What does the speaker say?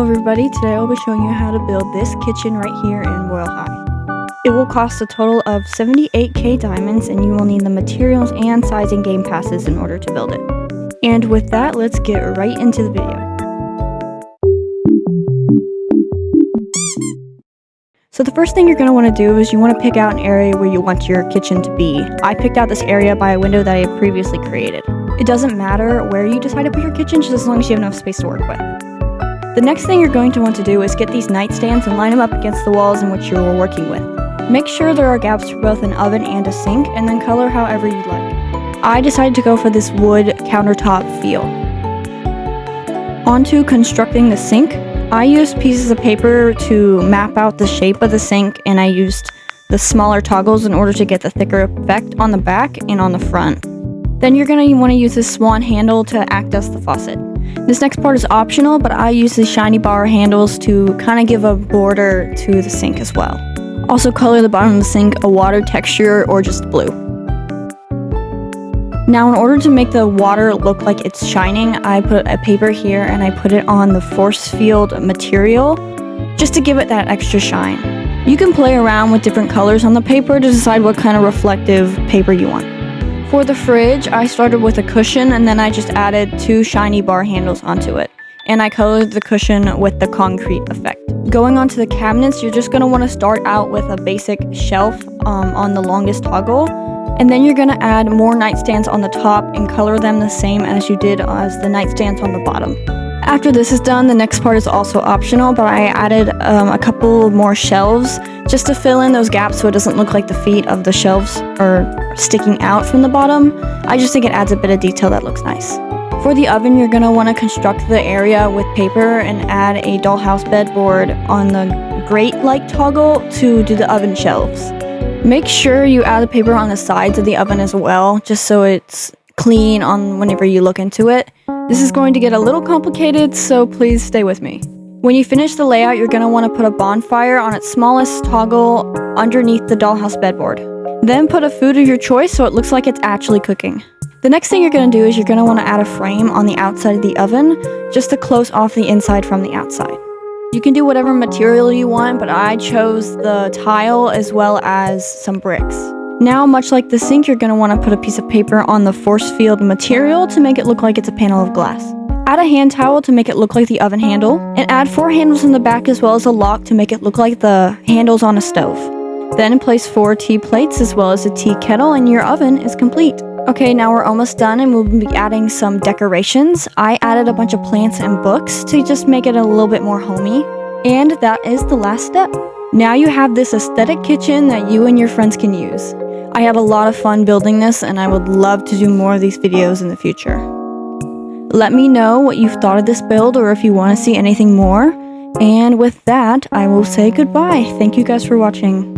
everybody, today I'll be showing you how to build this kitchen right here in Royale High. It will cost a total of 78k diamonds and you will need the materials and sizing game passes in order to build it. And with that, let's get right into the video. So the first thing you're going to want to do is you want to pick out an area where you want your kitchen to be. I picked out this area by a window that I had previously created. It doesn't matter where you decide to put your kitchen, just as long as you have enough space to work with. The next thing you're going to want to do is get these nightstands and line them up against the walls in which you're working with. Make sure there are gaps for both an oven and a sink, and then color however you'd like. I decided to go for this wood countertop feel. Onto constructing the sink. I used pieces of paper to map out the shape of the sink, and I used the smaller toggles in order to get the thicker effect on the back and on the front. Then you're going to want to use this swan handle to act as the faucet. This next part is optional, but I use the shiny bar handles to kind of give a border to the sink as well. Also color the bottom of the sink a water texture or just blue. Now in order to make the water look like it's shining, I put a paper here and I put it on the force field material just to give it that extra shine. You can play around with different colors on the paper to decide what kind of reflective paper you want. For the fridge, I started with a cushion and then I just added 2 shiny bar handles onto it. And I colored the cushion with the concrete effect. Going on to the cabinets, you're just going to want to start out with a basic shelf on the longest toggle. And then you're going to add more nightstands on the top and color them the same as you did as the nightstands on the bottom. After this is done, the next part is also optional, but I added a couple more shelves just to fill in those gaps so it doesn't look like the feet of the shelves are sticking out from the bottom. I just think it adds a bit of detail that looks nice. For the oven, you're going to want to construct the area with paper and add a dollhouse bedboard on the grate-like toggle to do the oven shelves. Make sure you add the paper on the sides of the oven as well, just so it's clean on whenever you look into it. This is going to get a little complicated, so please stay with me. When you finish the layout, you're going to want to put a bonfire on its smallest toggle underneath the dollhouse bedboard. Then put a food of your choice so it looks like it's actually cooking. The next thing you're going to do is you're going to want to add a frame on the outside of the oven just to close off the inside from the outside. You can do whatever material you want, but I chose the tile as well as some bricks. Now, much like the sink, you're going to want to put a piece of paper on the force field material to make it look like it's a panel of glass. Add a hand towel to make it look like the oven handle, and add 4 handles in the back as well as a lock to make it look like the handles on a stove. Then place 4 tea plates as well as a tea kettle, and your oven is complete. Okay, now we're almost done and we'll be adding some decorations. I added a bunch of plants and books to just make it a little bit more homey. And that is the last step. Now you have this aesthetic kitchen that you and your friends can use. I had a lot of fun building this and I would love to do more of these videos in the future. Let me know what you've thought of this build or if you want to see anything more. And with that, I will say goodbye. Thank you guys for watching.